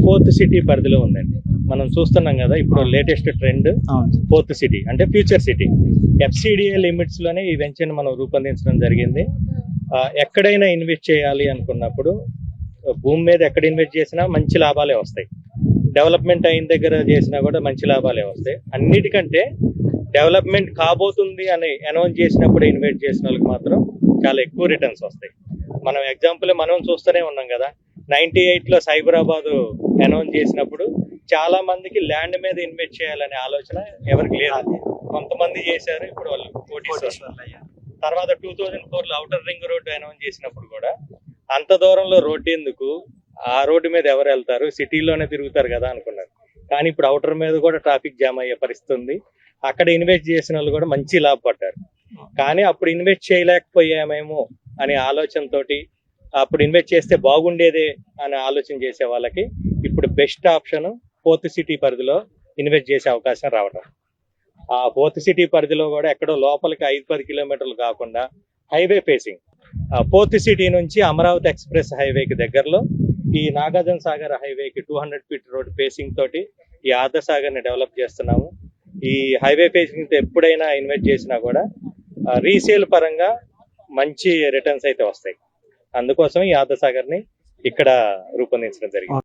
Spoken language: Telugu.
ఫోర్త్ సిటీ పరిధిలో ఉందండి. మనం చూస్తున్నాం కదా ఇప్పుడు లేటెస్ట్ ట్రెండ్ ఫోర్త్ సిటీ అంటే ఫ్యూచర్ సిటీ. FCDA లిమిట్స్ లోనే ఈ వెంచర్ మనం రూపొందించడం జరిగింది. ఎక్కడైనా ఇన్వెస్ట్ చేయాలి అనుకున్నప్పుడు భూమి మీద ఎక్కడ ఇన్వెస్ట్ చేసినా మంచి లాభాలే వస్తాయి. డెవలప్మెంట్ అయిన దగ్గర చేసినా కూడా మంచి లాభాలే వస్తాయి. అన్నిటికంటే డెవలప్మెంట్ కాబోతుంది అని అనౌన్స్ చేసినప్పుడు ఇన్వెస్ట్ చేసిన వాళ్ళకి మాత్రం చాలా ఎక్కువ రిటర్న్స్ వస్తాయి. మనం ఎగ్జాంపుల్ మనం చూస్తూనే ఉన్నాం కదా, 98లో సైబరాబాద్ అనౌన్స్ చేసినప్పుడు చాలా మందికి ల్యాండ్ మీద ఇన్వెస్ట్ చేయాలనే ఆలోచన ఎవరికి లేదు. కొంతమంది చేశారు, ఇప్పుడు వాళ్ళు కోటీశ్వరులు అయ్యారు. తర్వాత 2004లో ఔటర్ రింగ్ రోడ్డు అనౌన్స్ చేసినప్పుడు కూడా అంత దూరంలో రోడ్డు ఎందుకు, ఆ రోడ్డు మీద ఎవరు వెళ్తారు, సిటీలోనే తిరుగుతారు కదా అనుకున్నారు. కానీ ఇప్పుడు ఔటర్ మీద కూడా ట్రాఫిక్ జామ్ అయ్యే పరిస్థితి ఉంది. అక్కడ ఇన్వెస్ట్ చేసిన వాళ్ళు కూడా మంచి లాభపడ్డారు. కానీ అప్పుడు ఇన్వెస్ట్ చేయలేకపోయామేమో అనే ఆలోచనతోటి అప్పుడు ఇన్వెస్ట్ చేస్తే బాగుండేదే అనే ఆలోచన చేసే వాళ్ళకి ఇప్పుడు బెస్ట్ ఆప్షన్ ఫోర్త్ సిటీ పరిధిలో ఇన్వెస్ట్ చేసే అవకాశం రావడం. ఆ ఫోర్త్ సిటీ పరిధిలో కూడా ఎక్కడో లోపలికి 5-10 కిలోమీటర్లు కాకుండా హైవే ఫేసింగ్ ఫోర్త్ సిటీ నుంచి అమరావతి ఎక్స్ప్రెస్ హైవేకి దగ్గరలో ఈ నాగార్జున సాగర్ హైవేకి 200 ఫీట్ రోడ్ ఫేసింగ్ తోటి ఈ ఆదర్శ సాగర్ ని డెవలప్ చేస్తున్నాము. ఈ హైవే ఫేసింగ్ ఎప్పుడైనా ఇన్వెస్ట్ చేసినా కూడా రీసేల్ పరంగా మంచి రిటర్న్స్ అయితే వస్తాయి. అందుకోసం ఈ ఆదర్శ సాగర్ ని ఇక్కడ రూపొందించడం జరిగింది.